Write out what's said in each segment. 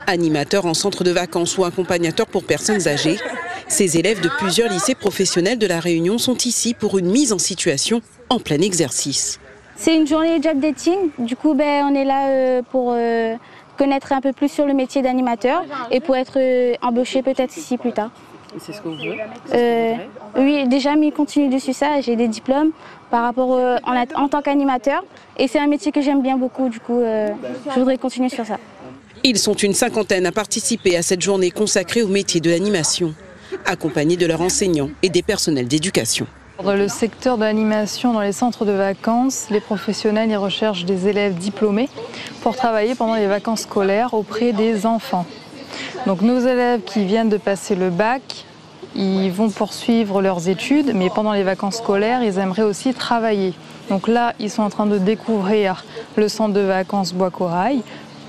Animateurs en centre de vacances ou accompagnateurs pour personnes âgées, ces élèves de plusieurs lycées professionnels de La Réunion sont ici pour une mise en situation en plein exercice. C'est une journée job dating, du coup on est là pour connaître un peu plus sur le métier d'animateur et pour être embauché peut-être ici plus tard. C'est ce que vous voulez Oui, déjà mais continue dessus ça, j'ai des diplômes par rapport en tant qu'animateur et c'est un métier que j'aime bien beaucoup, du coup je voudrais continuer sur ça. Ils sont une cinquantaine à participer à cette journée consacrée au métier de l'animation, accompagnés de leurs enseignants et des personnels d'éducation. Dans le secteur de l'animation, dans les centres de vacances, les professionnels y recherchent des élèves diplômés pour travailler pendant les vacances scolaires auprès des enfants. Donc nos élèves qui viennent de passer le bac, ils vont poursuivre leurs études, mais pendant les vacances scolaires, ils aimeraient aussi travailler. Donc là, ils sont en train de découvrir le centre de vacances Bois-Corail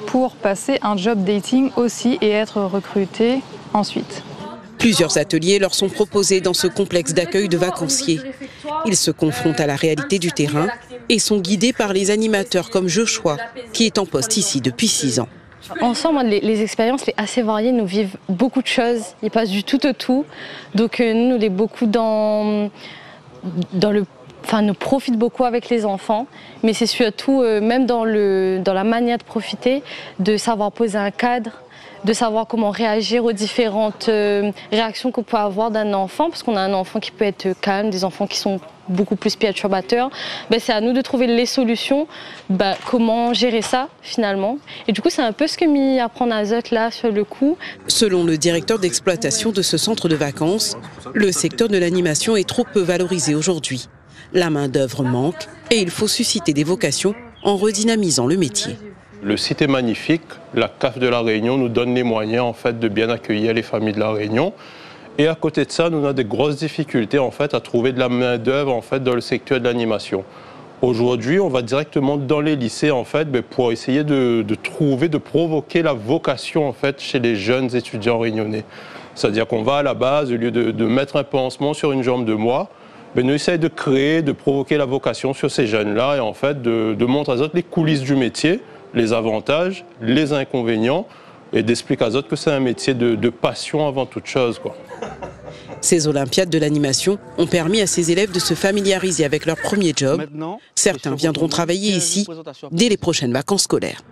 pour passer un job dating aussi et être recrutés ensuite. Plusieurs ateliers leur sont proposés dans ce complexe d'accueil de vacanciers. Ils se confrontent à la réalité du terrain et sont guidés par les animateurs comme Joshua, qui est en poste ici depuis 6 ans. Ensemble, les expériences assez variées, nous vivent beaucoup de choses. Ils passent du tout au tout. Donc nous, on est beaucoup nous profite beaucoup avec les enfants, mais c'est surtout, même dans la manière de profiter, de savoir poser un cadre, de savoir comment réagir aux différentes réactions qu'on peut avoir d'un enfant, parce qu'on a un enfant qui peut être calme, des enfants qui sont beaucoup plus perturbateurs. C'est à nous de trouver les solutions, comment gérer ça finalement. Et du coup, c'est un peu ce que m'y apprend Azote là sur le coup. Selon le directeur d'exploitation de ce centre de vacances, le secteur de l'animation est trop peu valorisé aujourd'hui. La main-d'œuvre manque et il faut susciter des vocations en redynamisant le métier. Le site est magnifique, la CAF de La Réunion nous donne les moyens en fait, de bien accueillir les familles de La Réunion. Et à côté de ça, nous avons des grosses difficultés en fait, à trouver de la main-d'œuvre en fait, dans le secteur de l'animation. Aujourd'hui, on va directement dans les lycées en fait, pour essayer de provoquer la vocation en fait, chez les jeunes étudiants réunionnais. C'est-à-dire qu'on va à la base, au lieu de mettre un pansement sur une jambe de moi, nous essayons de créer, de provoquer la vocation sur ces jeunes-là et en fait de montrer à eux les coulisses du métier, les avantages, les inconvénients et d'expliquer à eux que c'est un métier de passion avant toute chose, quoi. Ces Olympiades de l'animation ont permis à ces élèves de se familiariser avec leur premier job. Certains viendront travailler ici dès les prochaines vacances scolaires.